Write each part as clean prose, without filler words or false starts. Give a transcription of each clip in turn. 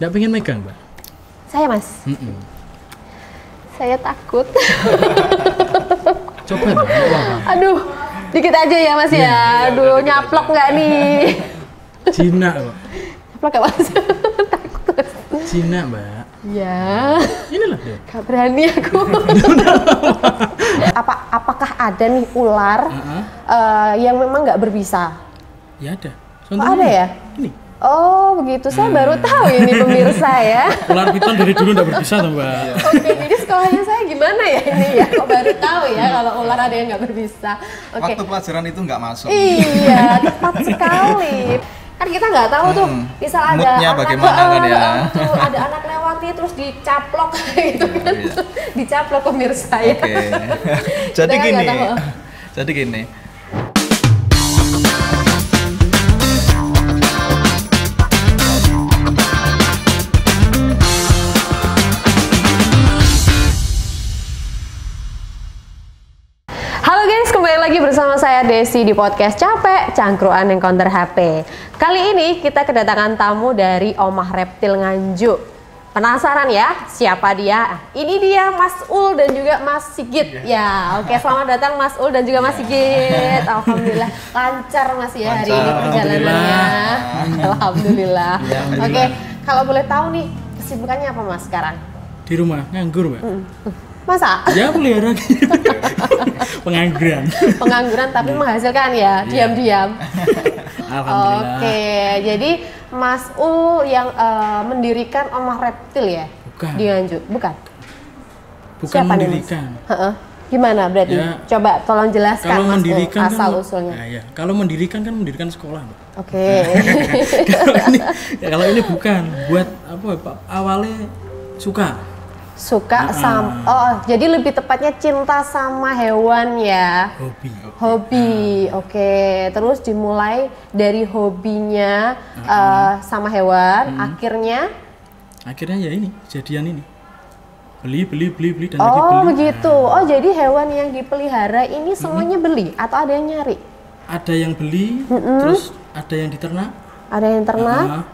Nggak pengen megang, Mbak? Saya, Mas. Saya takut. Coba dong. Aduh, dikit aja ya, Mas ya. Aduh, nyaplok nggak nih? Cina, Mbak. Nyaplok nggak, Mas? Takut. Cina, Mbak. Ya. Inilah dia. Gak berani aku. Apakah ada nih ular yang memang nggak berbisa? Ya ada. Oh, ada ya? Ini. Oh begitu, saya baru tahu ini pemirsa ya. Ular piton dari dulu nggak berbisa tuh, Mbak. Oke, jadi sekolahnya saya gimana ya ini ya? Kok baru tahu ya kalau ular ada yang nggak berbisa. Oke. Waktu pelajaran itu nggak masuk. Iya, tepat sekali. Kan kita nggak tahu tuh, misal ada moodnya anak, bagaimana kan ya? tuh, ada anak lewati terus dicaplok gitu kan. Dicaplok pemirsa ya. Oke. Jadi Kita kan nggak gini. tahu. Jadi gini. Halo guys, kembali lagi bersama saya Desi di podcast Capek Cangkruan Encounter HP. Kali ini kita kedatangan tamu dari Omah Reptil Nganjuk. Penasaran ya siapa dia? Ini dia Mas Ul dan juga Mas Sigit. Ya, oke, selamat datang Mas Ul dan juga Mas Sigit. Alhamdulillah lancar Mas ya hari ini perjalanannya. Alhamdulillah. Oke, kalau boleh tahu nih kesibukannya apa Mas sekarang? Di rumah nganggur, Mbak. Masa? Ya pelihara pengangguran. Pengangguran tapi menghasilkan ya, diam-diam. Alhamdulillah. Oke, jadi Mas Ul yang mendirikan Omah Reptil ya? Bukan. Di Nganjuk, bukan? Bukan Siapa nih, Mas? mendirikan. Heeh. Gimana berarti? Ya, Coba tolong jelaskan Kalau Mas Ul, mendirikan asal kan, usulnya. Nah, ya. Kalau mendirikan kan mendirikan sekolah, Mbak. Oke. kalau ini bukan buat apa, Pak? Awalnya suka. Suka sama, oh jadi lebih tepatnya cinta sama hewan ya? Hobi, oke. Terus dimulai dari hobinya sama hewan, akhirnya ya ini jadian ini beli dan lagi beli. Oh begitu. Oh jadi hewan yang dipelihara ini semuanya beli atau ada yang nyari? Ada yang beli, terus ada yang diternak. Ada yang ternak?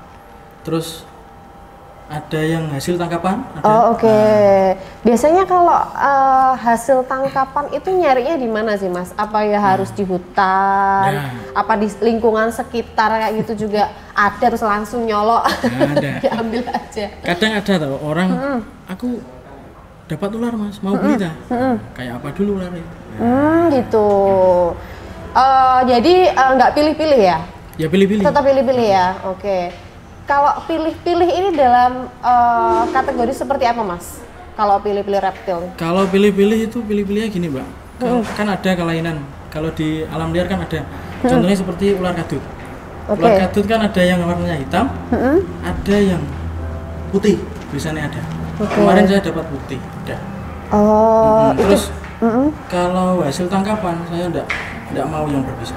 Terus ada yang hasil tangkapan. Oh oke. Biasanya kalau hasil tangkapan itu nyarinya di mana sih Mas? Apa ya harus di hutan? Apa di lingkungan sekitar kayak gitu juga ada terus langsung nyolok? Ada. Diambil aja. Kadang ada tau orang, aku dapat ular Mas, mau beli dah. Kayak apa dulu ularnya? Gitu. Jadi nggak pilih-pilih ya? Ya pilih-pilih. Tetap pilih-pilih ya. Oke. Kalau pilih-pilih ini dalam kategori seperti apa Mas? Kalau pilih-pilih reptil? Kalau pilih-pilih itu pilih-pilihnya gini Mbak. Kan ada kelainan. Kalau di alam liar kan ada. Contohnya seperti ular kadut. Ular kadut kan ada yang warnanya hitam, ada yang putih. Biasanya ada. Kemarin saya dapat putih. Ada. Oh. Terus kalau hasil tangkapan saya enggak mau yang berbisa.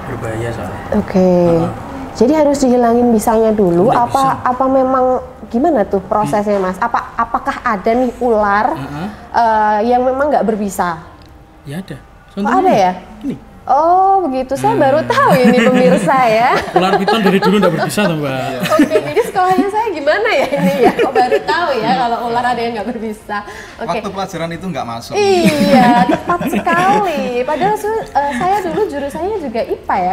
Berbahaya soalnya. Oke. Jadi harus dihilangin bisanya dulu. Apa memang gimana tuh prosesnya Mas? Apakah ada nih ular yang memang nggak berbisa? Ya ada. Oh, ada ya? Ini. Oh begitu, saya baru tahu ini pemirsa ya. Ular piton dari dulu nggak berbisa tuh Mbak. Oke, jadi sekolahnya saya gimana ya ini ya? Kok baru tahu ya kalau ular ada yang nggak berbisa? Oke. Waktu pelajaran itu nggak masuk. Iya, tepat sekali. Padahal saya dulu jurusannya juga IPA ya.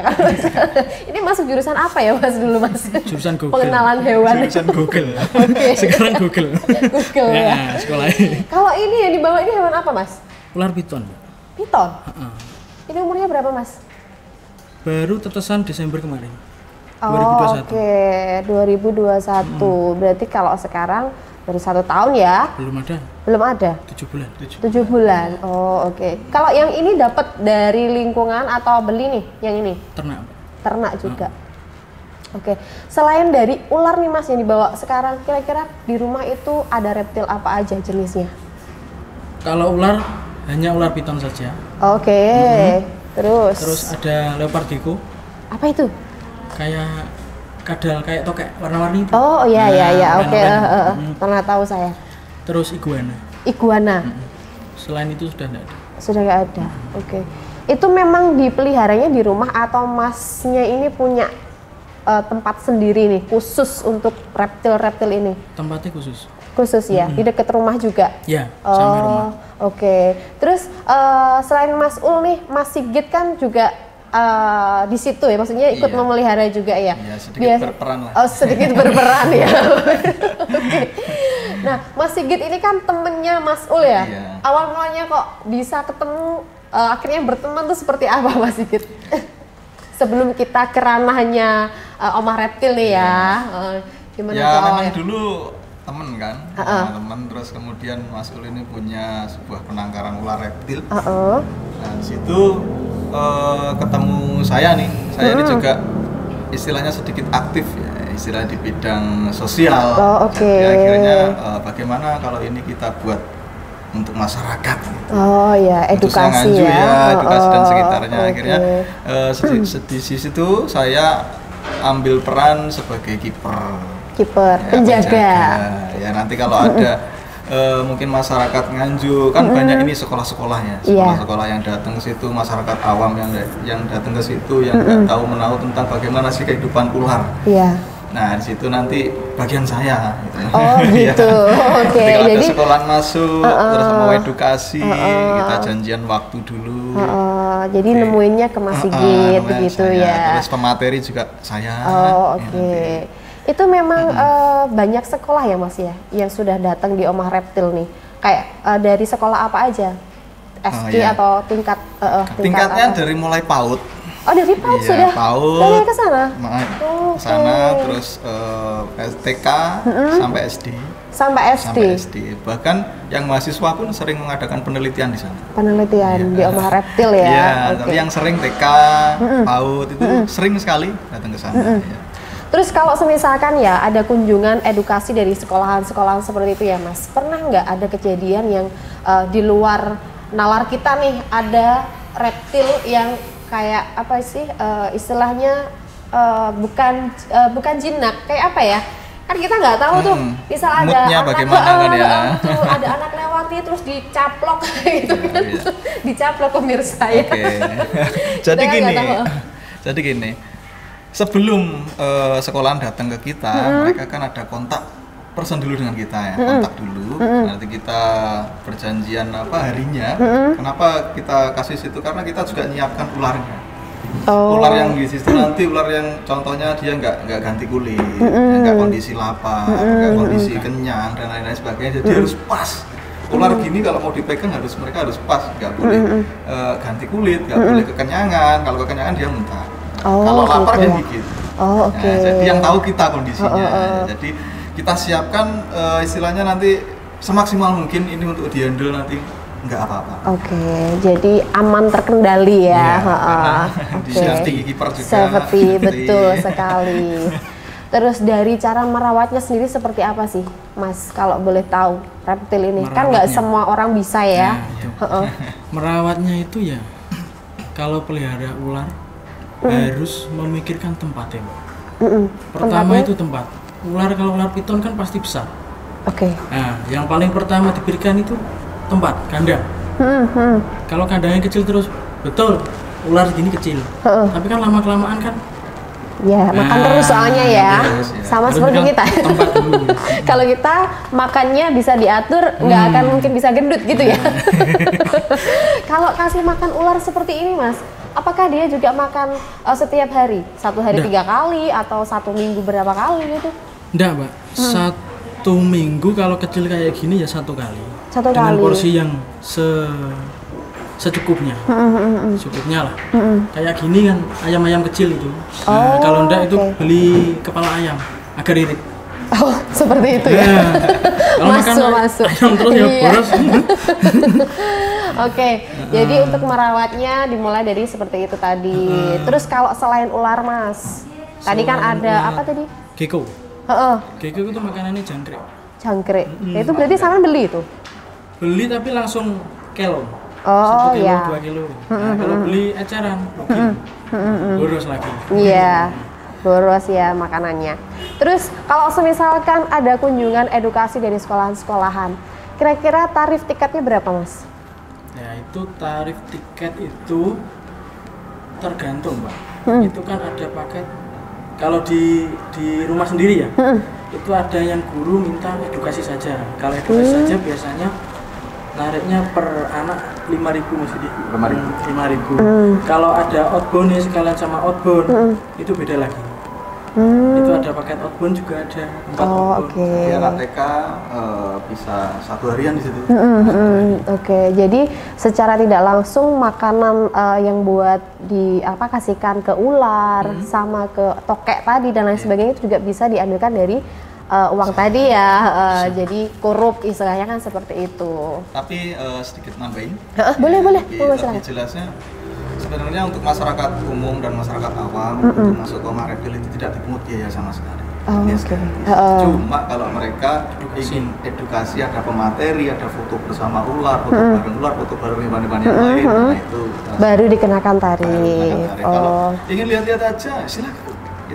Ini masuk jurusan apa ya Mas dulu Mas? Jurusan Google. Pengenalan hewan. Jurusan Google. Oke. Sekarang Google. Google ya. Sekolahnya. Kalau ini yang dibawa ini hewan apa Mas? Ular piton. Piton. Ini umurnya berapa Mas? Baru tetesan Desember kemarin. Oh, 2021. Oke, 2021. Berarti kalau sekarang baru 1 tahun ya? Belum ada. Belum ada. 7 bulan. 7 bulan. Oh, oke. Kalau yang ini dapat dari lingkungan atau beli nih? Yang ini? Ternak. Ternak juga. Oke. Selain dari ular nih Mas yang dibawa sekarang, kira-kira di rumah itu ada reptil apa aja jenisnya? Kalau ular hanya ular piton saja. Oke. Terus ada leopard gecko. apa itu? Kayak kadal, kayak tokek warna-warni. Oh iya oke. warna-warni. Pernah tahu saya. Terus iguana. Iguana. Selain itu sudah tidak ada. Sudah nggak ada. Oke. Itu memang dipeliharanya di rumah atau Masnya ini punya tempat sendiri nih khusus untuk reptil-reptil ini? Tempatnya khusus. Khusus ya, di dekat rumah juga? Ya, sama rumah. Oke. Terus selain Mas Ul nih, Mas Sigit kan juga di situ ya, maksudnya ikut memelihara juga ya? Iya, sedikit berperan lah. Oh, sedikit berperan ya. Oke. Nah, Mas Sigit ini kan temennya Mas Ul ya? Iya. Awal mulanya kok bisa ketemu, akhirnya berteman tuh seperti apa Mas Sigit? Sebelum kita ke ranahnya Omah Reptil nih ya, gimana Ya tuh memang awalnya? dulu temen kan, temen, terus kemudian Mas Ul ini punya sebuah penangkaran ular reptil. Nah di situ ketemu saya nih, saya ini juga istilahnya sedikit aktif ya, istilah di bidang sosial. Jadi akhirnya bagaimana kalau ini kita buat untuk masyarakat. Oh ya, edukasi Nganjuk, ya. edukasi dan sekitarnya. Akhirnya di situ saya ambil peran sebagai kiper. Kiper, penjaga. Ya nanti kalau ada mungkin masyarakat Nganjuk kan banyak ini sekolah-sekolahnya, sekolah-sekolah yang datang ke situ, masyarakat awam yang datang ke situ yang nggak tahu menahu tentang bagaimana sih kehidupan ular. Iya. Nah di situ nanti bagian saya. Gitu. Oh gitu. Oke. Kalau Jadi ada sekolah masuk, terus mau edukasi, kita janjian waktu dulu. Jadi nemuinnya ke Mas Sigit gitu ya. Terus pemateri juga saya. Oh oke. Itu memang banyak sekolah ya Mas ya, yang sudah datang di Omah Reptil nih. Kayak dari sekolah apa aja? SD atau tingkat? Tingkatnya apa? dari mulai PAUD. Oh dari PAUD sudah? PAUD. Dari ke sana? Sana terus TK sampai SD. Sampai SD. Sampai SD. Bahkan yang mahasiswa pun sering mengadakan penelitian di sana. Penelitian di Omah Reptil ya. Iya, tapi yang sering TK, PAUD itu sering sekali datang ke sana. Ya. Terus kalau semisalkan ya ada kunjungan edukasi dari sekolahan-sekolahan seperti itu ya Mas, pernah nggak ada kejadian yang di luar nalar kita nih, ada reptil yang kayak apa sih istilahnya bukan jinak, kayak apa ya? Kan kita nggak tahu tuh, misal ada anak, ada anak lewati terus dicaplok gitu kan, dicaplok pemirsa ya. Jadi gini, sebelum sekolahan datang ke kita, mereka kan ada kontak person dulu dengan kita ya, kontak dulu. Nanti kita perjanjian harinya. Kenapa kita kasih situ? Karena kita juga nyiapkan ularnya. Ular yang di situ nanti ular yang contohnya dia nggak ganti kulit, nggak kondisi lapar, nggak kondisi kenyang dan lain-lain sebagainya. Jadi harus pas. Ular gini kalau mau dipegang mereka harus pas, nggak boleh ganti kulit, nggak boleh kekenyangan. Kalau kekenyangan dia muntah. Kalau lapar dia gigit. Jadi yang tahu kita kondisinya. Jadi kita siapkan istilahnya nanti semaksimal mungkin ini untuk dihandle nanti nggak apa-apa. Jadi aman terkendali ya. Safety kiper juga. Safety betul sekali. Terus dari cara merawatnya sendiri seperti apa sih, Mas? Kalau boleh tahu reptil ini kan nggak semua orang bisa ya. Merawatnya itu ya, kalau pelihara ular harus memikirkan tempatnya, Mbak. Pertama itu tempat. Kalau ular piton kan pasti besar. Nah, yang paling pertama diberikan itu tempat, kandang. Kalau kandangnya kecil terus, betul, ular segini kecil. Tapi kan lama-kelamaan kan makan terus soalnya ya. Sama terus seperti kita. Tempat dulu. Kalau kita makannya bisa diatur, nggak akan mungkin bisa gendut gitu ya. Kalau kasih makan ular seperti ini Mas, apakah dia juga makan setiap hari? 1 hari 3 kali atau 1 minggu berapa kali gitu? Enggak, Mbak. 1 minggu kalau kecil kayak gini ya 1 kali. Dengan porsi yang secukupnya. Secukupnya lah. Kayak gini kan ayam-ayam kecil itu. Nah, kalau enggak itu beli kepala ayam agar irit. Seperti itu ya. Kalau makan ayam terus ya boros. Jadi untuk merawatnya dimulai dari seperti itu tadi. Terus kalau selain ular Mas, tadi kan ada apa tadi? Gecko. Gecko itu makanannya jangkrik. Jangkrik. Itu berarti sama beli itu? Beli tapi langsung kilo. 1 kilo, 2 kilo. Nah, kalau beli eceran, boros lagi. Iya, boros ya makanannya. Terus kalau misalkan ada kunjungan edukasi dari sekolahan-sekolahan, kira-kira tarif tiketnya berapa Mas? Ya itu tarif tiket itu tergantung Mbak. Itu kan ada paket kalau di rumah sendiri ya, itu ada yang guru minta edukasi saja. Kalau edukasi saja biasanya nariknya per anak 5.000 maksudnya. 5.000. Kalau ada outbound sekalian sama outbound, itu beda lagi. Itu ada paket outbound juga ada 4 outbound. Jadi anak TK bisa 1 harian di situ. Oke, jadi secara tidak langsung makanan yang buat kasihkan ke ular sama ke tokek tadi dan lain sebagainya itu juga bisa diambilkan dari uang tadi ya. Jadi korup istilahnya kan seperti itu. Tapi sedikit nambahin. Boleh. Lebih jelasnya sebenarnya untuk masyarakat umum dan masyarakat awam untuk masuk ke Omah Reptil itu tidak dipungut biaya sama sekali. Cuma kalau mereka ingin edukasi, ada pemateri, ada foto bersama ular, foto bareng ular, foto bareng hewan-hewan yang lain, nah itu baru dikenakan tarif. Kalau ingin lihat-lihat aja silakan.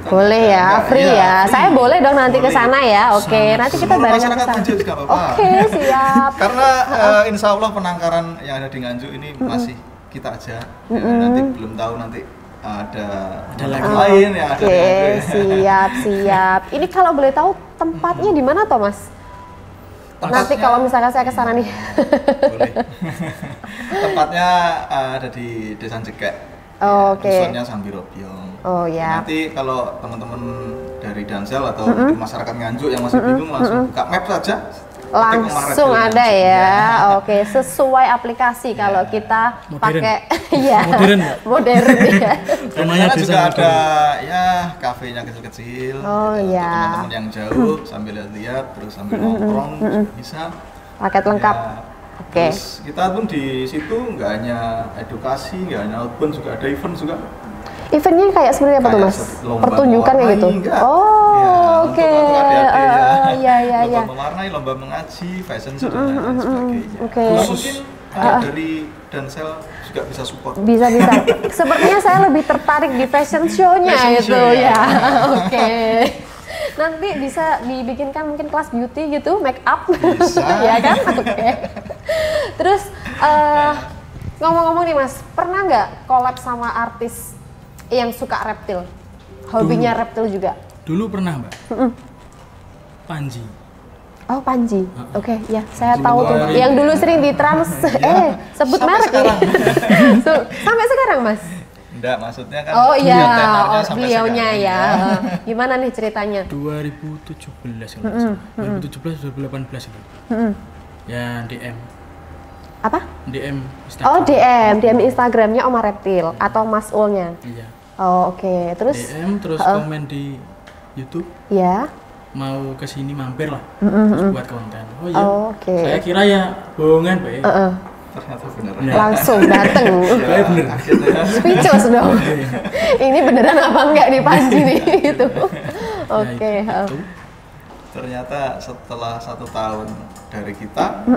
Boleh ya, free ya. Saya boleh dong nanti ke sana ya. Oke, nanti kita barengan ke sana. Oke, siap. Karena insya Allah penangkaran yang ada di Nganjuk ini masih kita aja. Nanti belum tahu nanti ada lagi lain ya. Oke, siap. Ini kalau boleh tahu tempatnya di mana toh, Mas? Nanti kalau misalkan saya ke sana nih. Boleh. Tempatnya ada di Desa Jekek. Dusunnya Sambirobyong. Nanti kalau teman-teman dari Dansel atau masyarakat Nganjuk yang masih bingung langsung buka map saja. Langsung ada ya. Oke, sesuai aplikasi kalau kita pakai modern ya. Rumahnya juga ada ya kafenya kecil-kecil. Teman-teman yang jauh sambil lihat terus sambil nongkrong juga bisa. Paket lengkap. Terus kita pun di situ nggak hanya edukasi, nggak hanya outbound, juga ada event juga. Eventnya kayak seperti apa tuh, Mas? Pertunjukan kayak gitu? Oke. Lomba mewarnai, lomba mengaji, fashion show dan lain sebagainya. Mungkin dari Dansel juga bisa support. Bisa. Sepertinya saya lebih tertarik di fashion show-nya itu ya. Oke. Nanti bisa dibikinkan mungkin kelas beauty gitu, make up. Bisa. Ya kan? Oke. Terus ngomong-ngomong nih Mas, pernah nggak collab sama artis yang suka reptil? Hobinya reptil juga? Dulu pernah, Mbak. Panji. Oh, Panji. Oke, ya saya tahu tuh. Yang dulu sering di Trans. Sebut merek ini. Sampai sekarang, Mas? Enggak, maksudnya kan beliaunya ya. Gimana nih ceritanya? 2017 kalau nggak salah. 2017 itu. Ya, DM. Apa? DM Instagram. Oh, DM Instagramnya Omah Reptil atau Mas Ulnya. Iya. Oh, oke. Terus DM terus komen di YouTube. Ya. Mau kesini mampir lah, terus buat konten. Oh iya. Saya kira ya bohongan, Pak. Ternyata benar. Langsung dateng. Bener. Speechless dong. Ini beneran apa enggak nih Panji nih itu. Oke. Ternyata setelah 1 tahun dari kita,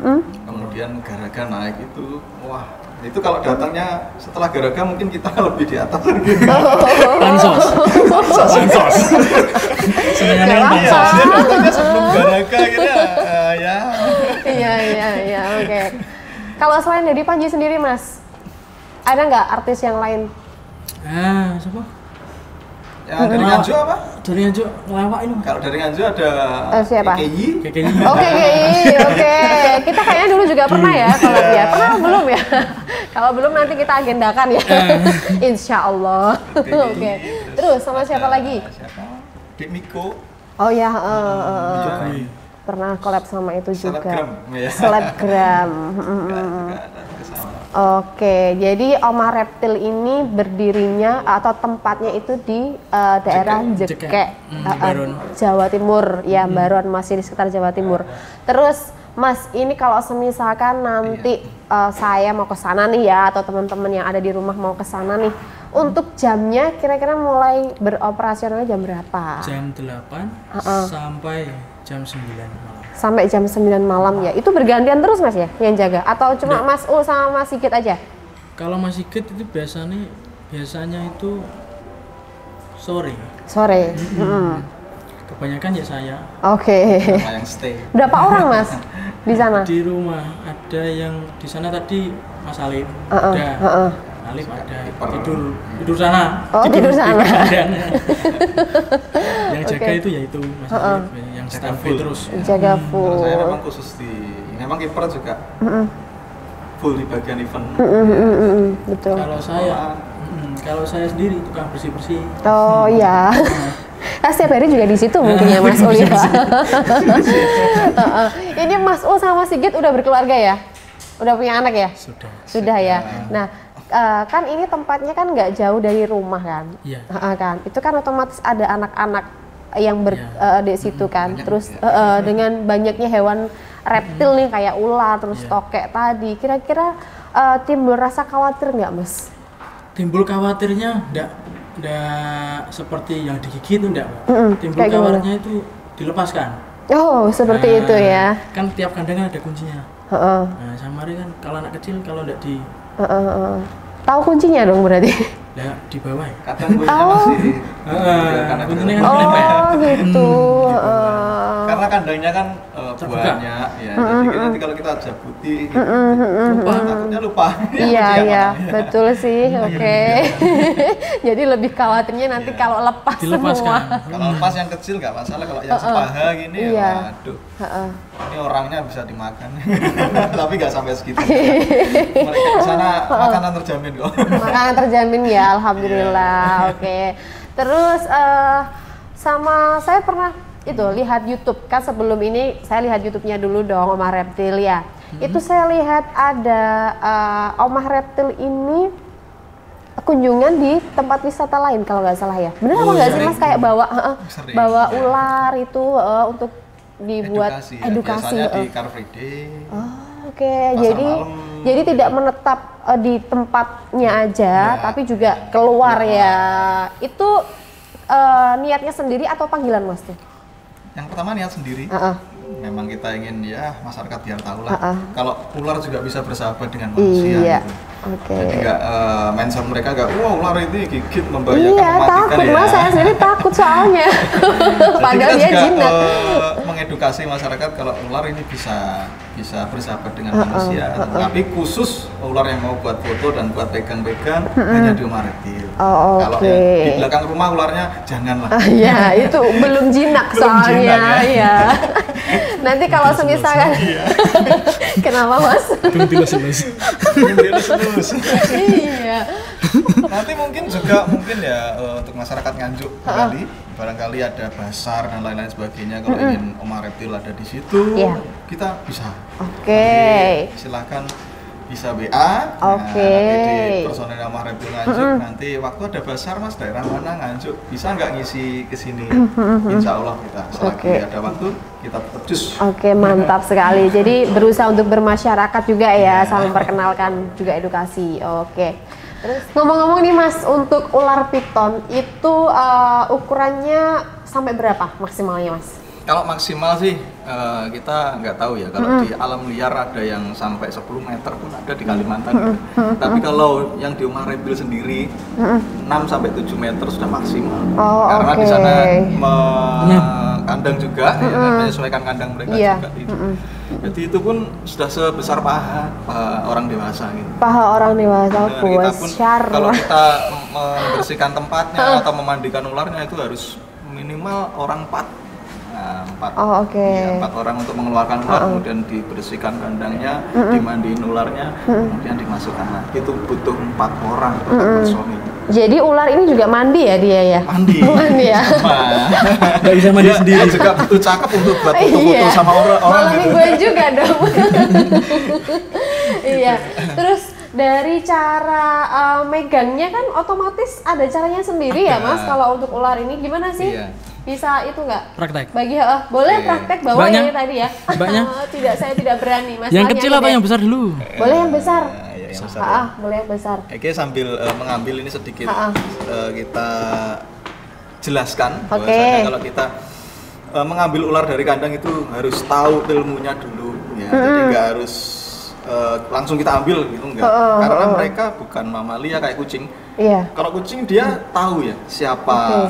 kemudian Garaga naik itu, wah itu kalau datangnya setelah Garaga mungkin kita lebih di atas. Pansos. Senengannya pansos. Datangnya sebelum Garaga gitu ya. Iya, oke. Kalau selain dari Panji sendiri Mas, ada nggak artis yang lain? Siapa? Ya, dari Nganjuk apa? Dari Nganjuk ngelawak ini. Kalau dari Nganjuk ada siapa? KKI. Oke. Kita kayaknya dulu juga pernah ya kalau ya. Pernah belum ya? Kalau belum nanti kita agendakan ya. Insya Allah. Oke. Terus sama siapa lagi? Siapa? Dek Miko. Oh ya. Pernah collab sama itu juga. Selebgram. Oke, jadi Omah Reptil ini berdirinya atau tempatnya itu di daerah Jekek, Jawa Timur. Ya, Baron masih di sekitar Jawa Timur. Terus Mas, ini kalau semisalkan nanti saya mau ke sana nih ya, atau teman-teman yang ada di rumah mau ke sana nih, untuk jamnya kira-kira mulai beroperasionalnya jam berapa? Jam 8 sampai jam 9 malam. Sampai jam 9 malam ya. Itu bergantian terus Mas ya yang jaga? Atau cuma Mas Ul sama Mas Sigit aja? Kalau Mas Sigit itu biasanya itu sore. Kebanyakan ya saya. Oke. Yang stay. Berapa orang Mas di sana? Di rumah ada yang di sana tadi Mas Alim. Alif ada Kiper. tidur sana. Oh, tidur sana. di kandangnya. Yang jaga Oke. itu yaitu Mas Alif, yang standby terus. Jaga Kalau full. saya memang khusus memang kiper juga full di bagian event. Betul. Kalau saya sendiri tukang bersih-bersih. Oh iya. Setiap hari juga di situ mungkin ya Mas Ul ya. Ini Mas Ul sama Sigit udah berkeluarga ya? Udah punya anak ya? Sudah ya. Nah, kan ini tempatnya kan nggak jauh dari rumah kan? Iya. Kan. Itu kan otomatis ada anak-anak yang di situ kan. Terus dengan banyaknya hewan reptil nih kayak ular, terus tokek tadi. Kira-kira timbul rasa khawatir nggak Mas? Timbul khawatirnya enggak seperti yang digigit itu enggak. Timbul kayak gimana? khawatirnya itu dilepaskan. Oh, seperti itu ya. Kan tiap kandang kan ada kuncinya. Nah, samari kan kalau anak kecil kalau enggak di Tahu kuncinya dong berarti. ya di bawah ya. Kadang kuncinya masih kuncinya kan Oh, gitu. karena kandangnya kan banyak ya. Jadi nanti kalau kita jabuti takutnya lupa. Iya, betul sih. Oke. Jadi lebih khawatirnya nanti kalau lepas Dilepaskan. semua. Kalau lepas yang kecil nggak masalah, kalau yang sepaha gini Iya. waduh. Ini orangnya bisa dimakan. Tapi nggak sampai segitu. Mereka di sana makanan terjamin kok. Makanan terjamin ya, alhamdulillah. Oke. Terus sama saya pernah itu lihat YouTube kan, sebelum ini saya lihat YouTube-nya dulu dong, Omah Reptil ya. Itu saya lihat ada Omah Reptil ini kunjungan di tempat wisata lain kalau nggak salah ya. Bener apa nggak sih Mas, kayak bawa ular itu untuk dibuat edukasi. Biasanya di Car Free Day. Oke, Pasar jadi tidak menetap di tempatnya aja, tapi juga keluar ya. Itu niatnya sendiri atau panggilan Mas tuh? Yang pertama niat sendiri. Memang kita ingin ya masyarakat biar tahu lah. Kalau ular juga bisa bersahabat dengan manusia. Iya. Gitu. Oke. Jadi nggak mindset mereka nggak, wah ular ini gigit membahayakan, Iya, mematikan takut ya. Mas, saya sendiri takut soalnya. Padahal Jadi dia kita juga jinak. mengedukasi masyarakat kalau ular ini bisa bersahabat dengan manusia. Tapi khusus ular yang mau buat foto dan buat pegang-pegang hanya di Omah Reptil. Kalau yang di belakang rumah ularnya janganlah. Iya, itu belum jinak soalnya. Iya. Nanti kalau semisalkan kenapa Mas? Belum dilus-lus. Iya. Nanti mungkin ya untuk masyarakat Nganjuk kembali, barangkali ada pasar dan lain-lain sebagainya. Kalau ingin Omah Reptil ada di situ, kita bisa. Oke. Silakan bisa WA. Oke. Nanti di personel Omah Reptil Nganjuk, nanti waktu ada pasar Mas, daerah mana Nganjuk, bisa nggak ngisi ke sini? Insya Allah kita selagi ada waktu kita pedus. Oke, mantap sekali. Jadi berusaha untuk bermasyarakat juga ya, saling memperkenalkan juga edukasi. Oke. Terus ngomong-ngomong nih Mas, untuk ular piton itu ukurannya sampai berapa maksimalnya Mas? Kalau maksimal sih kita nggak tahu ya. Kalau di alam liar ada yang sampai 10 meter pun ada di Kalimantan. Tapi kalau yang di Omah Reptil sendiri 6 sampai 7 meter sudah maksimal. Karena di sana kandang juga, ya, menyesuaikan kandang mereka juga itu. Jadi itu pun sudah sebesar paha orang dewasa gitu. Paha orang dewasa, besar. Kalau kita membersihkan tempatnya atau memandikan ularnya itu harus minimal orang 4. Empat orang untuk mengeluarkan ular, kemudian dibersihkan kandangnya, dimandiin ularnya, kemudian dimasukkan lagi. Itu butuh 4 orang personil. Jadi ular ini juga mandi ya dia ya? Mandi ya? Nggak bisa mandi sendiri. Juga butuh cakep untuk buat foto-foto sama orang malah gitu. gue juga dong. Iya. Terus dari cara megangnya kan otomatis ada caranya sendiri ya Mas, kalau untuk ular ini gimana sih? Bisa itu nggak? Praktek. Bagi boleh praktek bawa yang tadi ya? Mbaknya? Saya tidak berani Mas. Yang kecil atau yang besar dulu? Boleh yang besar. Yang besar. Boleh yang besar. Oke, sambil mengambil ini sedikit kita jelaskan bahwasanya kalau kita mengambil ular dari kandang itu harus tahu ilmunya dulu ya. Jadi nggak harus langsung kita ambil gitu, enggak. Karena mereka bukan mamalia kayak kucing. Kalau kucing dia tahu ya siapa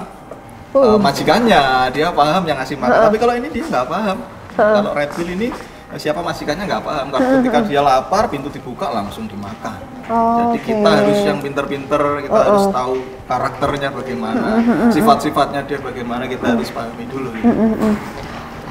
majikannya, dia paham yang ngasih makan. Tapi kalau ini dia nggak paham. Kalau reptil ini siapa majikannya nggak paham. Kalau ketika dia lapar, pintu dibuka langsung dimakan. Jadi kita harus yang pinter-pinter, kita harus tahu karakternya bagaimana, sifat-sifatnya dia bagaimana, kita harus pahami dulu.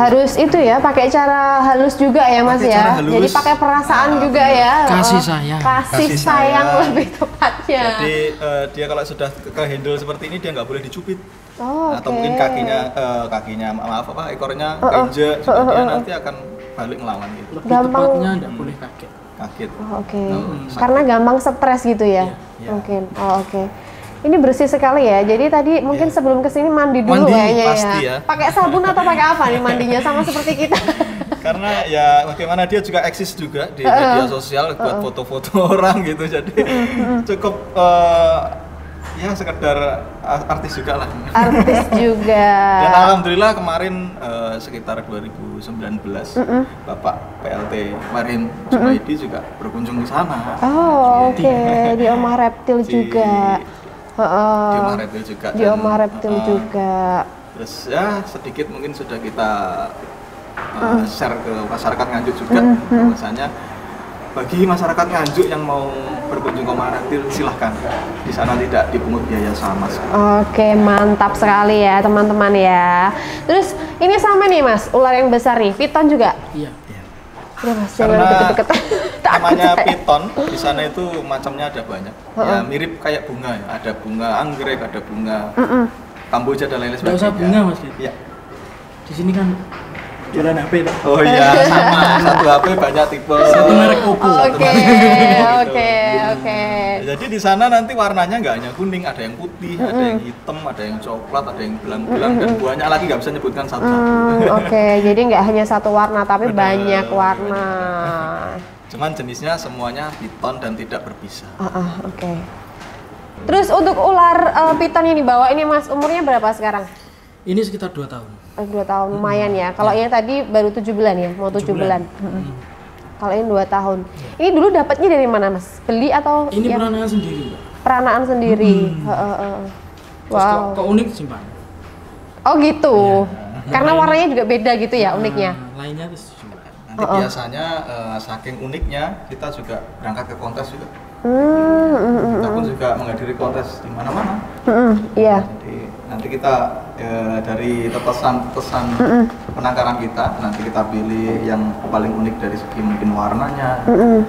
Harus itu ya, pakai cara halus juga ya Mas ya. Jadi pakai perasaan juga ya. Kasih sayang. Kasih sayang lebih tepatnya. Jadi dia kalau sudah ke handle seperti ini dia nggak boleh dicubit. Atau mungkin kakinya maaf apa ekornya keinjek, dia nanti akan balik ngelawan gitu. Lebih tepatnya nggak boleh kaget. Karena gampang stres gitu ya. Mungkin. Oke. Ini bersih sekali ya. Jadi tadi mungkin sebelum kesini mandi dulu kayaknya ya. Pakai sabun atau pakai apa nih mandinya, sama seperti kita? Karena ya bagaimana dia juga eksis juga di media sosial buat foto-foto orang gitu. Jadi cukup ya sekedar artis juga lah. Artis juga. Dan alhamdulillah kemarin sekitar 2019 Bapak PLT Marin Junaidi juga berkunjung ke sana. Di Omah Reptil juga. Di Omah Reptil juga. Di Omah Reptil juga. Terus ya sedikit mungkin sudah kita share ke masyarakat Nganjuk juga, bahwasanya bagi masyarakat Nganjuk yang mau berkunjung ke Omah Reptil silahkan, di sana tidak dipungut biaya sama sekali. Oke, mantap sekali ya teman-teman ya. Terus ini sama nih Mas, ular yang besar nih, piton juga? Iya. Ya Mas, Karena deket-deket. namanya piton, di sana itu macamnya ada banyak. Ya mirip kayak bunga ya, ada bunga anggrek, ada bunga kamboja dan lain-lain sebagainya. Nggak usah bunga Mas. Iya. Di sini kan jualan HP Pak. Oh iya, sama. Satu HP banyak tipe. Satu merek Oppo. Oke. Jadi di sana nanti warnanya nggak hanya kuning, ada yang putih, ada yang hitam, ada yang coklat, ada yang belang-belang, dan banyak lagi nggak bisa nyebutkan satu-satu. Jadi nggak hanya satu warna, tapi banyak warna. Cuman jenisnya semuanya piton dan tidak berpisah. Terus untuk ular piton yang dibawa ini Mas, umurnya berapa sekarang? Ini sekitar 2 tahun. 2 tahun, lumayan ya. Kalau ini tadi baru 7 bulan ya, mau 7 bulan. Kalau ini 2 tahun. Ini dulu dapatnya dari mana Mas? Beli atau? Ini peranaan sendiri Mbak. Peranaan sendiri. Wow. Kok unik simpan? Oh gitu. Karena warnanya juga beda gitu ya uniknya. Lainnya itu juga. Nanti biasanya saking uniknya kita juga berangkat ke kontes juga. Kita pun juga menghadiri kontes di mana-mana. Iya. Jadi nanti kita dari tetesan penangkaran kita, nanti kita pilih yang paling unik dari segi mungkin warnanya,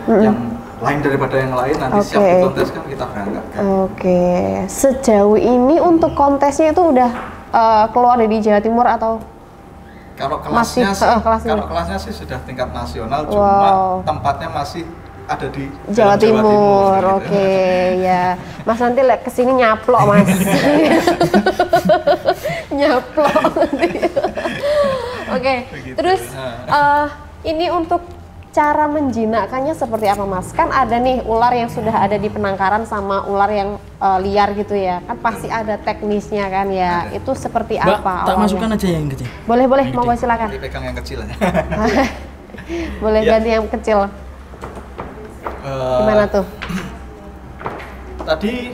yang lain daripada yang lain, nanti siap di kontes kan kita berangkatkan. Sejauh ini untuk kontesnya itu udah keluar dari Jawa Timur atau? Kalau kelasnya sih sudah tingkat nasional, cuma tempatnya masih ada di Jawa Timur. Ya. Mas nanti kesini nyaplok Mas. Nyaplok nanti. Terus ini untuk cara menjinakkannya seperti apa Mas? Kan ada nih ular yang sudah ada di penangkaran sama ular yang liar gitu ya. Kan pasti ada teknisnya kan ya. Itu seperti Mbak, apa? Tak masukkan aja yang kecil. Boleh, monggo silakan. Dipegang yang kecil ya. Boleh ganti yang kecil. Gimana tuh? Tadi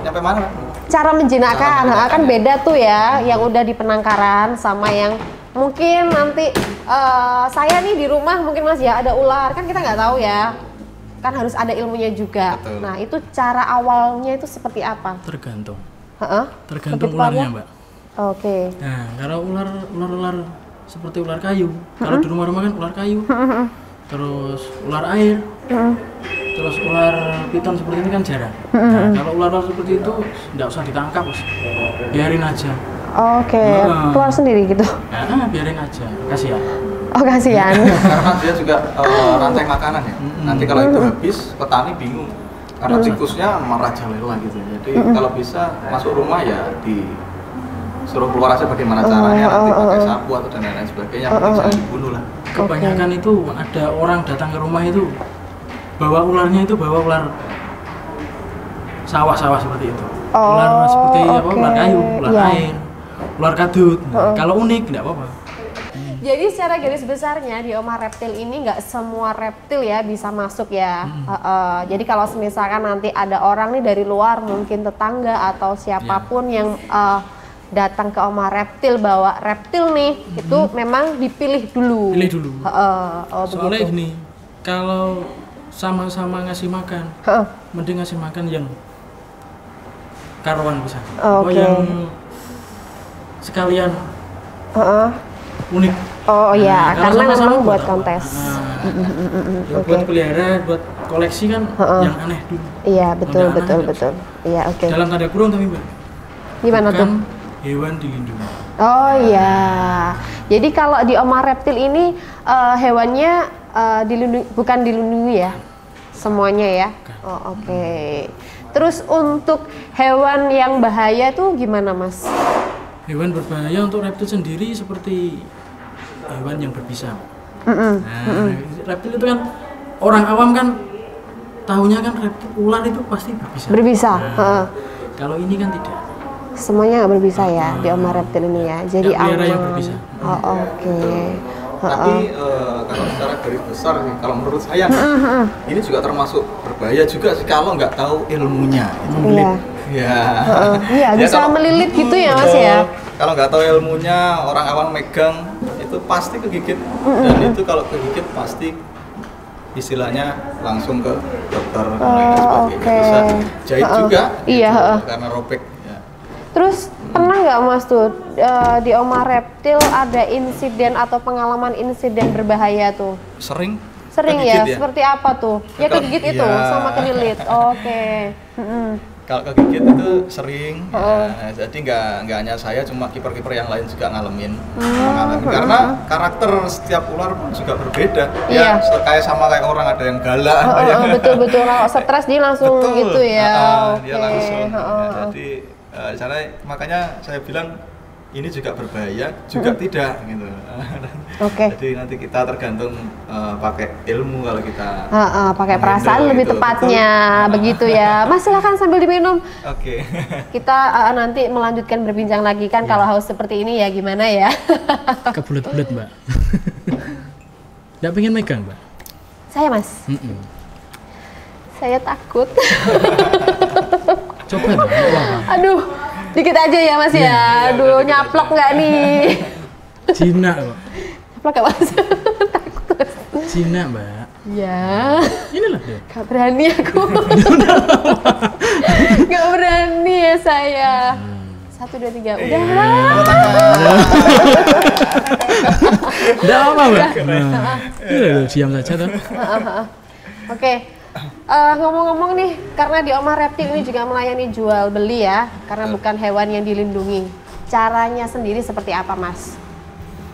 nyampe mana? Cara menjinakkan, kan beda tuh ya, yang udah di penangkaran sama yang mungkin nanti saya nih di rumah mungkin Mas ya ada ular, kan kita nggak tahu ya, kan harus ada ilmunya juga. Betul. Nah itu cara awalnya itu seperti apa? Tergantung. Tergantung ularnya Mbak. Nah kalau ular seperti ular kayu, kalau di rumah-rumah kan ular kayu. Terus ular air, terus ular piton seperti ini kan jarang. Nah, kalau ular seperti itu nggak usah ditangkap, biarin aja. Keluar sendiri gitu. Biarin aja, kasihan. Kasihan. Karena dia juga rantai makanan ya. Nanti kalau itu habis, petani bingung. Karena tikusnya merajalela gitu. Jadi kalau bisa masuk rumah ya suruh keluar aja bagaimana caranya, nanti pakai sapu atau dan lain-lain sebagainya, mungkin jangan dibunuh lah. Kebanyakan itu ada orang datang ke rumah itu bawa ularnya itu bawa ular sawah-sawah seperti itu. Ular seperti ular kayu, ular air, ular kadut. Nah, kalau unik nggak apa-apa. Jadi secara garis besarnya di Omah Reptil ini nggak semua reptil ya bisa masuk ya. Jadi kalau misalkan nanti ada orang nih dari luar, mungkin tetangga atau siapapun yang datang ke Omah Reptil bawa reptil nih, itu memang dipilih dulu. Pilih dulu. Oh, Soalnya begitu. gini, kalau sama-sama ngasih makan, mending ngasih makan yang karuan bisa. Oke. Yang sekalian unik. Oh ya, Kalau karena sama-sama memang buat apa? kontes. Ya, buat pelihara, buat koleksi kan yang aneh dulu. Iya, betul, Yang betul, aneh, betul. Iya, oke. Dalam tanda kurung tapi Mbak. Gimana Bukan tuh? hewan dilindungi. Oh iya. Jadi kalau di Omah Reptil ini hewannya bukan dilindungi ya? Semuanya ya? Oh, oke. Terus untuk hewan yang bahaya tuh gimana, Mas? Hewan berbahaya untuk reptil sendiri seperti hewan yang berbisa. Nah, reptil itu kan orang awam kan tahunya kan reptil ular itu pasti berbisa. Berbisa. Kalau ini kan tidak. Semuanya nggak berbisa ya di Omah Reptil ini ya. Jadi Yang pelihara aman. yang berbisa. Oh, oke. Tapi kalau secara garis besar sih, kalau menurut saya ini juga termasuk berbahaya juga sih kalau nggak tahu ilmunya. Iya. Ya. Iya, bisa kalau- melilit gitu ya, Mas ya. Kalau nggak tahu ilmunya, orang awam megang itu pasti kegigit. Dan itu kalau kegigit pasti istilahnya langsung ke dokter dan lain sebagainya. oke. Bisa jahit juga. Iya, gitu, karena robek. Ya. Terus pernah nggak Mas tuh di Omah Reptil ada insiden atau pengalaman insiden berbahaya tuh? Sering ya? kegigit Seperti apa tuh? Ya kegigit itu Iya. sama kelilit. Oke. Kalau kegigit itu sering, ya, jadi nggak hanya saya, cuma kiper-kiper yang lain juga mengalami. Karena karakter setiap ular pun juga berbeda. Iya. Ya, kayak sama kayak orang, ada yang galak, ada yang Betul-betul kalau stres dia langsung betul. gitu ya. Dia Oke. langsung. Ya, jadi di sana makanya saya bilang ini juga berbahaya, juga tidak gitu. Oke. Jadi nanti kita tergantung pakai ilmu kalau kita. Pakai perasaan menghindar lebih gitu. tepatnya, Betul. begitu ya. Mas silakan sambil diminum. Oke. Kita nanti melanjutkan berbincang lagi kan kalau haus seperti ini ya gimana ya? Kebulet-bulet Mbak. Nggak pengen megang Mbak. Saya Mas, saya takut. Coba Mbak. nggak apa-apa. Aduh, dikit aja ya Mas ya. Aduh, nyaplok nggak nih? Cina kok. Nyaplok nggak Mas? Takut. Cina Mbak. Ya, Inilah deh. gak berani aku. Gak berani ya saya. 1, 2, 3, udah. Nggak apa Mbak. Diam saja tuh. Oke. Ngomong-ngomong nih, karena di Omah Reptil ini juga melayani jual beli ya, karena bukan hewan yang dilindungi. Caranya sendiri seperti apa, Mas?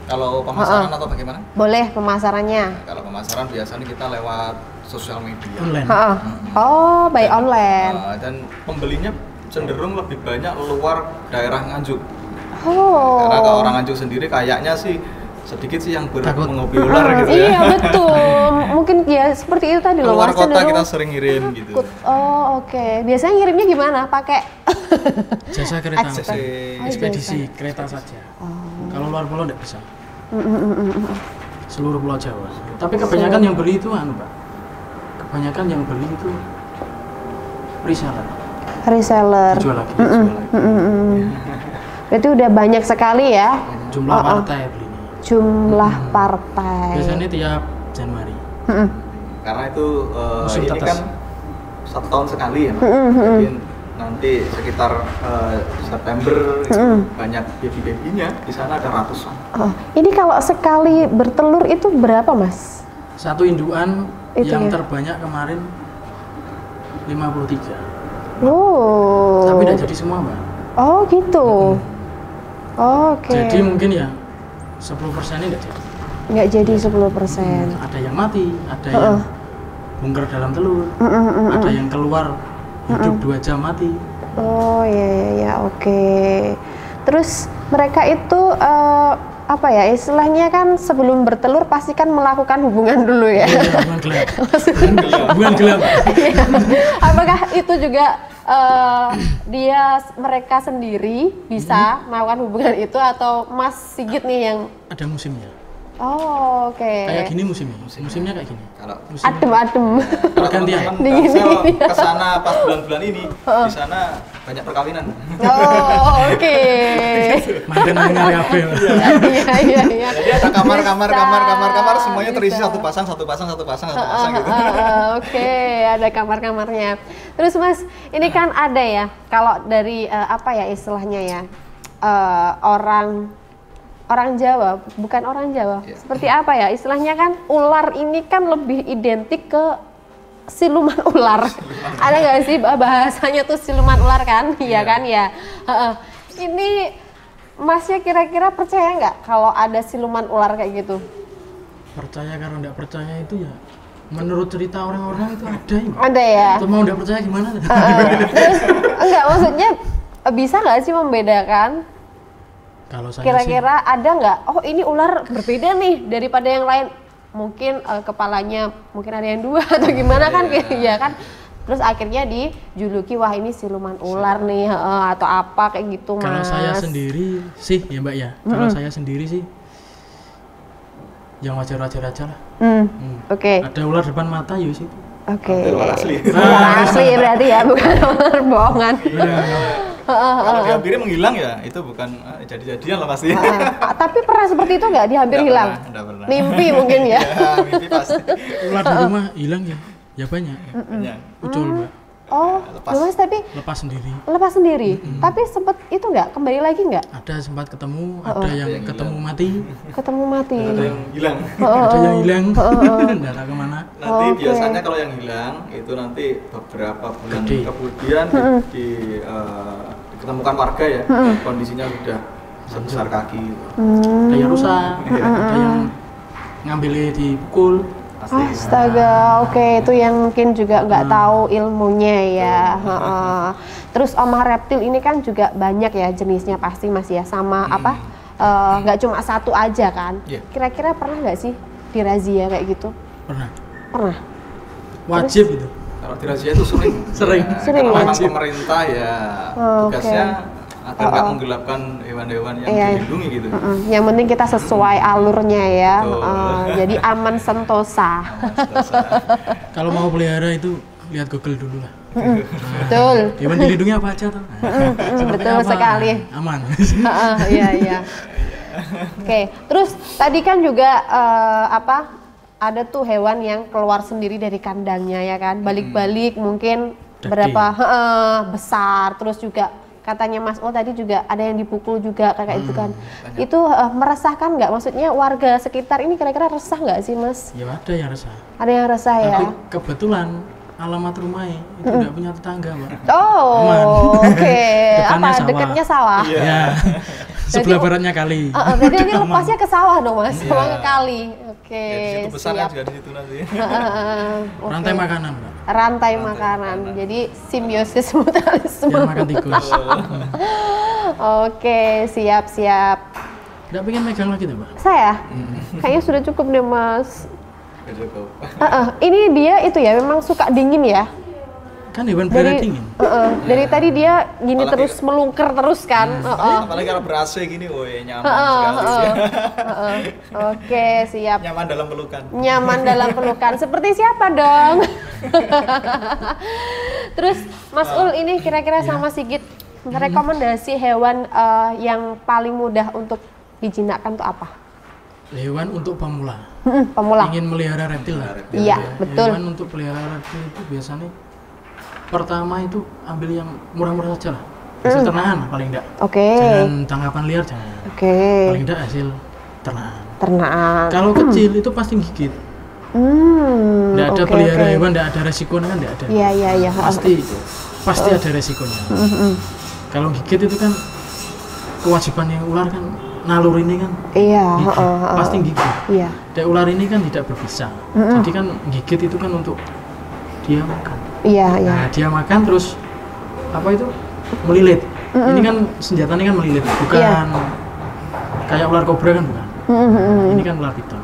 Kalau pemasaran atau bagaimana? Boleh pemasarannya. Nah, kalau pemasaran biasanya kita lewat sosial media. Online. Oh, by online. Dan pembelinya cenderung lebih banyak luar daerah Nganjuk. Oh. Karena kalau orang Nganjuk sendiri kayaknya sih sedikit sih yang Takut. menghobi ular gitu ya. Iya betul. Mungkin ya seperti itu tadi loh. Keluar Mas, kota cenderung kita sering ngirim gitu. takut. Oh oke. Biasanya ngirimnya gimana? Pakai Jasa kereta. Ekspedisi. Ekspedisi kereta saja. Kalau luar pulau nggak bisa. Seluruh Pulau Jawa. Tapi kebanyakan yang beli itu Mbak. Kebanyakan yang beli itu reseller. reseller. Dijual lagi. Dijual lagi. Berarti udah banyak sekali ya Jumlah partai belinya. jumlah partai. Biasanya tiap Januari. Karena itu Musim ini tetes. kan 1 tahun sekali ya. Jadi nanti sekitar September itu banyak baby-babynya, di sana ada ratusan. Oh, ini kalau sekali bertelur itu berapa Mas? Satu induan Itu yang ya. terbanyak kemarin 53. Oh. Tapi tidak jadi semua Mbak. Oh gitu. Oke. Jadi mungkin ya 10%-nya tidak jadi. Nggak jadi 10%. Ada yang mati, ada yang bungker dalam telur, ada yang keluar hidup 2 jam mati. Oh ya oke. Terus mereka itu apa ya istilahnya kan sebelum bertelur pasti kan melakukan hubungan dulu ya. Hubungan gelap. Hubungan gelap. Apakah itu juga mereka sendiri bisa melakukan hubungan itu atau Mas Sigit nih yang Ada musimnya. Oh, oke. Kayak gini musimnya kayak gini. Kalau Adem. kalau Gantian. teman-teman saya ke sana pas bulan-bulan ini, di sana banyak perkawinan. Oh, oke. Makin nyari apa ya? Iya. Jadi ada kamar semuanya terisi Bisa. satu pasang gitu. Oke, ada kamar-kamarnya. Terus Mas, ini kan ada ya, kalau dari apa ya istilahnya ya, orang Jawa, bukan orang Jawa, Iya. seperti apa ya istilahnya kan, ular ini kan lebih identik ke siluman ular. Ada nggak sih bahasanya tuh siluman ular kan? Iya kan ya. Ini Masnya kira-kira percaya nggak kalau ada siluman ular kayak gitu? Percaya karena nggak percaya itu ya. Menurut cerita orang-orang itu ada ya. Ada ya. Itu mau nggak percaya gimana? Terus enggak, maksudnya bisa nggak sih membedakan? Kalau saya Kira-kira ada nggak? Oh ini ular berbeda nih daripada yang lain. Mungkin kepalanya mungkin ada yang 2 atau gimana kan? Ya kan. Terus akhirnya dijuluki wah ini siluman ular nih atau apa kayak gitu Mas. Kalau saya sendiri sih ya Mbak ya. Kalau saya sendiri sih yang wajar-wajar aja lah. Oke. Ada ular depan mata ya sih. Oke. Ular asli. Ular asli berarti ya, bukan ular bohongan. Kalau dihampiri menghilang ya itu bukan jadi-jadian lah pasti. Tapi pernah seperti itu nggak dihampir Nggak hilang? pernah. Mimpi mungkin ya. Ya, mimpi pasti. Ular di rumah hilang ya. Ya banyak. Banyak. Ucul Mbak. Oh, Lepas. Mas tapi Lepas sendiri. lepas sendiri. Tapi sempet itu nggak kembali lagi nggak? Ada sempat ketemu, ada yang yang ketemu hilang. mati, Ketemu mati. Ada yang hilang. ada yang hilang. Nggak tahu kemana. Nanti Oke. biasanya kalau yang hilang itu nanti beberapa bulan Gede. kemudian diketemukan warga ya, kondisinya sudah sebesar kaki. Ada yang rusak, ada yang ngambilnya dipukul. Pasti. Astaga, oke itu yang mungkin juga nggak tahu ilmunya ya. Heeh. Terus omah reptil ini kan juga banyak ya jenisnya pasti Mas ya, sama apa? Nggak cuma satu aja kan? Iya. Kira-kira pernah nggak sih dirazia kayak gitu? Pernah. Pernah. Wajib itu. Kalau dirazia itu sering. Sering. Ya, Sering karena ya? memang pemerintah ya Oh, oke. tugasnya agar nggak menggelapkan hewan-hewan yang Iya. dilindungi gitu. Yang penting kita sesuai alurnya ya. Betul. Jadi aman sentosa. Kalau mau pelihara itu lihat Google dulu lah. Betul. Hewan dilindungi apa aja tuh? Betul sekali. Aman. Iya. Oke, terus tadi kan juga ada tuh hewan yang keluar sendiri dari kandangnya ya kan, balik-balik mungkin Daging. berapa besar, terus juga katanya Mas Ul tadi juga ada yang dipukul juga kayak itu kan. banyak. Itu meresahkan nggak? Maksudnya warga sekitar ini kira-kira resah nggak sih Mas? Ya ada yang resah. Ada yang resah ya? Tapi kebetulan alamat rumahnya itu nggak punya tetangga, Mbak. Oh, Aman. oke. Depannya Apa sawah. dekatnya sawah? Iya. Ya. Sebelah baratnya kali. Berarti nanti Aman. lepasnya ke sawah dong Mas, Iya. sama ke kali. Oke. Ya, di situ besar kan siap. juga di situ nanti. Oke. Rantai makanan, Mbak. Rantai makanan. Jadi simbiosis mutualisme. Biar makan tikus. Oke, siap. Nggak pengen megang lagi tuh, Mbak. Saya kayaknya sudah cukup deh Mas. Ya, cukup. Ini dia itu ya memang suka dingin ya. Kan hewan belerang dingin. Dari tadi dia gini Apalagi- terus melungker terus kan. Apalagi kalau ber-AC gini, woi nyaman sekali. Oke, siap. Nyaman dalam pelukan. Nyaman dalam pelukan. Seperti siapa dong? Terus Mas Ul ini kira-kira sama Sigit rekomendasi hewan yang paling mudah untuk dijinakkan tuh apa? Hewan untuk pemula. Pemula. Ingin melihara reptil lah. Iya, betul. Hewan untuk pelihara reptil itu biasanya pertama itu ambil yang murah-murah saja lah. Hasil ternakan paling enggak. Oke. Jangan tangkapan liar jangan. Oke. Paling enggak hasil ternakan. Ternakan. Kalau kecil itu pasti gigit. Enggak ada oke, pelihara oke. hewan, enggak ada resikonya kan enggak ada. Iya. Pasti ada resikonya. Kalau gigit itu kan kewajiban yang ular kan nalur ini kan Iya. gigit. Pasti gigit. Iya. Dan ular ini kan tidak berbisa. Jadi kan gigit itu kan untuk dia makan. Iya. Nah, dia makan terus apa itu melilit. Ini kan senjatanya kan melilit, bukan Iya. kayak ular kobra kan bukan. Ini kan ular piton.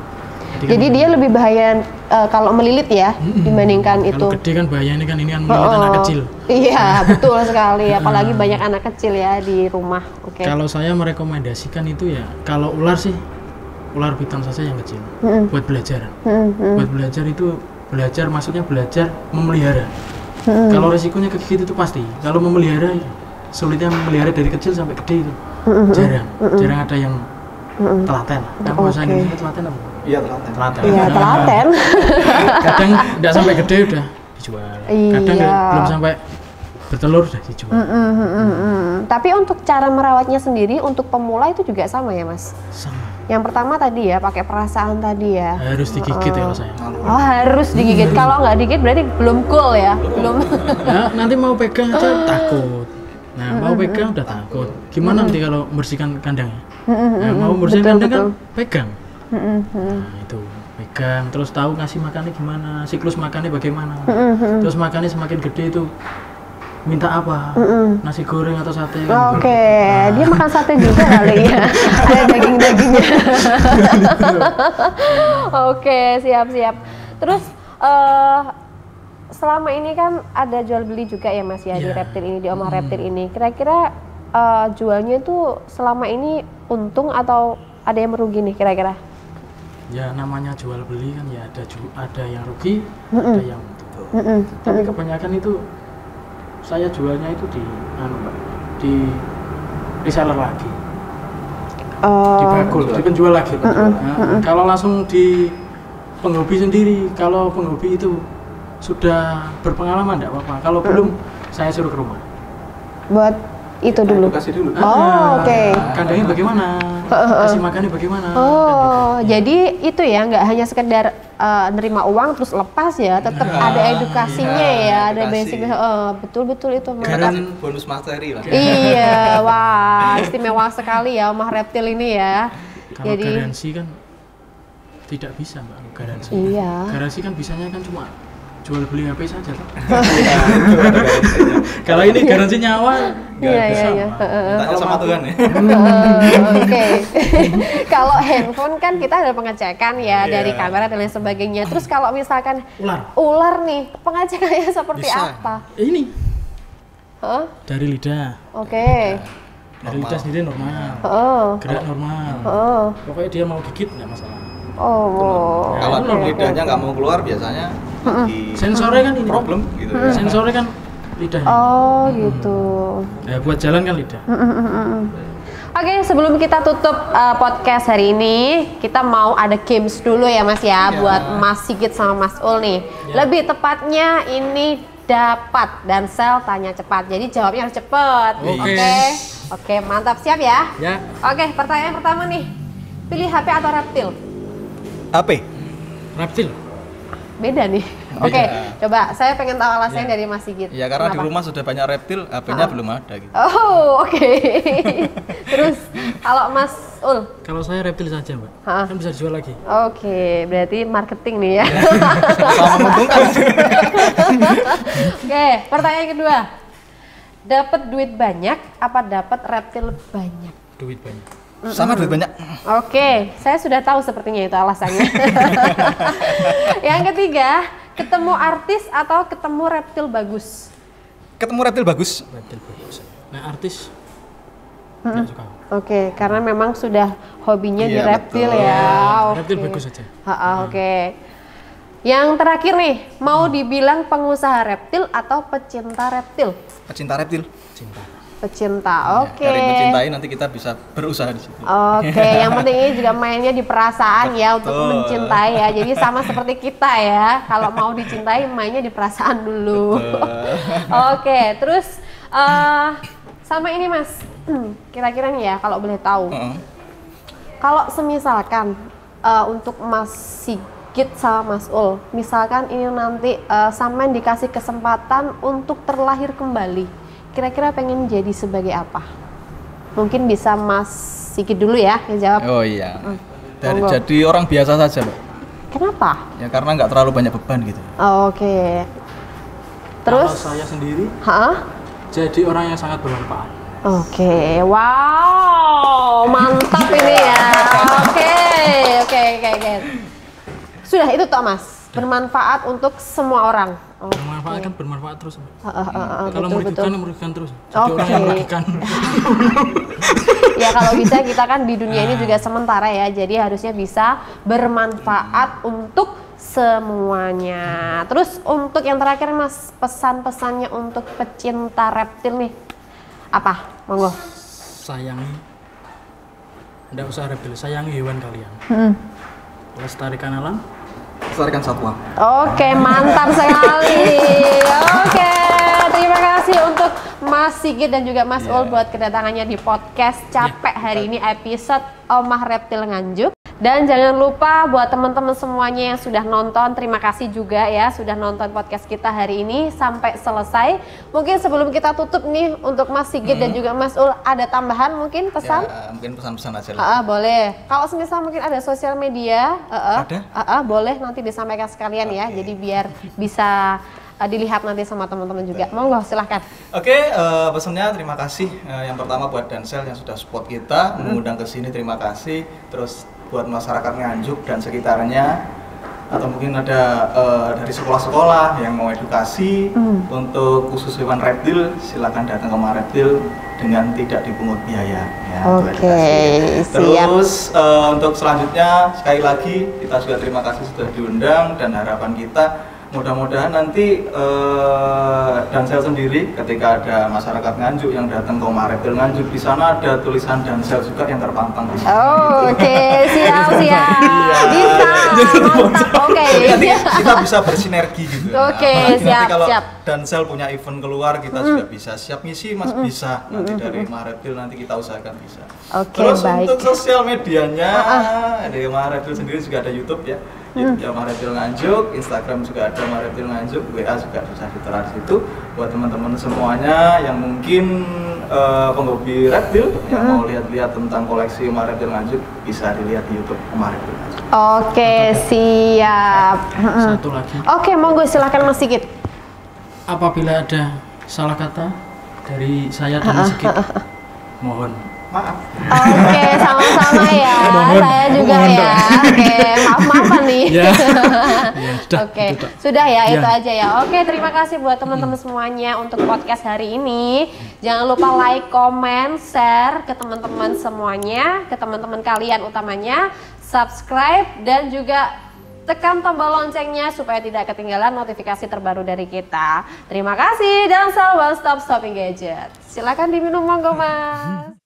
Jadi dia lebih bahaya kalau melilit ya dibandingkan itu. Kalau gede kan bahaya ini kan melilit anak kecil. Iya, betul sekali. Apalagi banyak anak kecil ya di rumah. Oke. Kalau saya merekomendasikan itu ya kalau ular sih ular piton saja yang kecil buat belajar. Buat belajar itu maksudnya belajar memelihara. Kalau resikonya kegigit itu pasti. Kalau memelihara sulitnya memelihara dari kecil sampai gede itu jarang ada yang telaten. Kamu bahasa Inggrisnya telaten apa? Iya, telaten. Iya, telaten. Kadang tidak sampai gede udah dijual. Kadang belum sampai bertelur udah dijual. Tapi untuk cara merawatnya sendiri untuk pemula itu juga sama ya, Mas? Sama. Yang pertama tadi ya pakai perasaan tadi ya. Harus digigit ya kalau saya. Oh, harus digigit. Kalau nggak digigit berarti belum cool ya. Belum. Ya, nanti mau pegang aja takut. Nah, mau pegang udah takut. Gimana nanti kalau membersihkan kandangnya? Nah, mau membersihkan kandang kan pegang. Nah, itu pegang, terus tahu ngasih makannya gimana, siklus makannya bagaimana. Terus makannya semakin gede itu minta apa? Nasi goreng atau sate kan? Oke, dia makan sate juga kali ya. Ada daging-dagingnya. Oke, siap-siap. Terus selama ini kan ada jual beli juga ya Mas ya di reptil ini, di Omah Reptil ini. Kira-kira jualnya itu selama ini untung atau ada yang merugi nih kira-kira? Ya namanya jual beli kan ya ada yang rugi, ada yang untung. Tapi kebanyakan itu saya jualnya itu di reseller lagi. Di bakul, di penjual lagi. Kalau langsung di penghobi sendiri, kalau penghobi itu sudah berpengalaman enggak apa-apa. Kalau belum saya suruh ke rumah. Buat itu dulu. Kasih dulu. Oke. Kandangnya bagaimana? Kasih makannya bagaimana? Jadi itu ya nggak hanya sekedar nerima uang terus lepas ya, tetap ada edukasinya ya, ada basic. Betul itu. Kan bonus materi lah. Iya, wah istimewa sekali ya Omah Reptil ini ya. Kalau garansi kan tidak bisa Mbak, garansi. Iya. Garansi kan bisanya kan cuma jual beli HP saja. Kalau ini garansi nyawa nggak bisa. Tanya sama Tuhan ya. Oke. Kalau handphone kan kita ada pengecekan ya dari kamera dan lain sebagainya. Terus kalau misalkan ular nih, pengecekannya seperti apa? Ini dari lidah. Oke. Dari lidah sendiri normal. Gerak normal. Pokoknya dia mau gigit nggak masalah. Kalau lidahnya nggak mau keluar biasanya sensornya kan ini problem gitu. Sensornya kan lidah. Gitu. Ya buat jalan kan lidah. Oke, sebelum kita tutup podcast hari ini, kita mau ada games dulu ya Mas ya, buat Mas Sigit sama Mas Ul nih. Lebih tepatnya ini dapat dan sel tanya cepat. Jadi jawabnya harus cepat. Oke, mantap, siap ya? Ya. Oke, pertanyaan pertama nih. Pilih HP atau reptil? HP. Reptil. Beda nih. Oke, coba saya pengen tahu alasannya dari Mas Sigit. Ya karena di rumah sudah banyak reptil, HP-nya belum ada gitu. Oke. Terus kalau Mas Ul? Kalau saya reptil saja Mbak, kan bisa dijual lagi. Oke, berarti marketing nih ya. Sama menguntungkan. Oke, pertanyaan kedua. Dapat duit banyak apa dapat reptil banyak? Duit banyak. Sama duit banyak. Oke, saya sudah tahu sepertinya itu alasannya. Yang ketiga, ketemu artis atau ketemu reptil bagus? Ketemu reptil bagus. Reptil bagus. Nah artis nggak suka. Oke, karena memang sudah hobinya di Iya, reptil betul. ya. Reptil bagus saja. Oke. Yang terakhir nih, mau dibilang pengusaha reptil atau pecinta reptil? Pecinta reptil. Cinta. Pecinta, oke. Dari mencintai nanti kita bisa berusaha di situ. Oke, yang penting ini juga mainnya di perasaan ya untuk mencintai ya. Jadi sama seperti kita ya, kalau mau dicintai mainnya di perasaan dulu. Oke, terus sama ini Mas, kira-kira nih ya kalau boleh tahu, kalau semisalkan untuk Mas Sigit sama Mas Ul, misalkan ini nanti sampean dikasih kesempatan untuk terlahir kembali. Kira-kira pengen jadi sebagai apa? Mungkin bisa Mas Sigit dulu ya yang jawab. Oh iya. Jadi orang biasa saja, Mbak. Kenapa? Ya karena nggak terlalu banyak beban gitu. Oke. Terus? Kalau saya sendiri, jadi orang yang sangat bermanfaat. Oke, wow, mantap ini ya. Oke. Sudah itu toh Mas. bermanfaat untuk semua orang. Bermanfaat kan bermanfaat terus. Kalau betul. merugikan terus. Jadi orang yang merugikan. Ya kalau bisa kita kan di dunia ini juga sementara ya, jadi harusnya bisa bermanfaat untuk semuanya. Terus untuk yang terakhir Mas, pesan-pesannya untuk pecinta reptil nih apa? Monggo. Sayangi, tidak usah reptil, sayangi hewan kalian. Lestarikan alam, Lestarikan satwa. Oke, mantap sekali. Oke, terima kasih untuk Mas Sigit dan juga Mas Ul buat kedatangannya di podcast Capek hari ini episode Omah Reptil Nganjuk. Dan jangan lupa buat teman-teman semuanya yang sudah nonton, terima kasih juga ya sudah nonton podcast kita hari ini sampai selesai. Mungkin sebelum kita tutup nih untuk Mas Sigit dan juga Mas Ul ada tambahan mungkin pesan? Ya, mungkin pesan-pesan aja lah. Boleh. Kalau semisal mungkin ada sosial media, Ada? boleh nanti disampaikan sekalian ya. Jadi biar bisa dilihat nanti sama teman-teman juga. Monggo silahkan. Oke, pesannya terima kasih. Yang pertama buat Dansel yang sudah support kita, mengundang ke sini, terima kasih. Terus buat masyarakat Nganjuk dan sekitarnya, atau mungkin ada dari sekolah-sekolah yang mau edukasi untuk khusus hewan reptil, silakan datang ke Omah Reptil dengan tidak dipungut biaya. Ya, siap. Terus untuk selanjutnya sekali lagi kita juga terima kasih sudah diundang dan harapan kita mudah-mudahan nanti Dansel sendiri ketika ada masyarakat Nganjuk yang datang ke Omah Reptil Nganjuk, di sana ada tulisan Dansel juga yang terpampang di sini. Oke, siap. Bisa. Mantap. Oke. Nanti kita bisa bersinergi gitu. Oke, Nanti kalau siap. Dansel punya event keluar, kita juga bisa siap ngisi, Mas bisa. Nanti dari Omah Reptil nanti kita usahakan bisa. Oke, Terus baik. untuk sosial medianya, di Omah Reptil sendiri juga ada YouTube ya. YouTube Omah Reptil Nganjuk, Instagram juga ada Omah Reptil Nganjuk, WA juga bisa diterapkan di situ. Buat teman-teman semuanya yang mungkin penghobi reptil yang mau lihat-lihat tentang koleksi Omah Reptil Nganjuk, bisa dilihat di YouTube Omah Reptil Nganjuk. Oke, siap. Satu lagi. Oke, monggo silahkan Mas Sigit. Apabila ada salah kata dari saya dan Mas Sigit, mohon Maaf. Oke, sama-sama ya. Saya juga ya. Oke, maaf-maafan nih. Oke, sudah ya, itu aja ya. Oke, terima kasih buat teman-teman semuanya untuk podcast hari ini. Jangan lupa like, comment, share ke teman-teman semuanya, ke teman-teman kalian utamanya, subscribe dan juga tekan tombol loncengnya supaya tidak ketinggalan notifikasi terbaru dari kita. Terima kasih dan One Stop Shopping Gadget. Silakan diminum monggo Mas.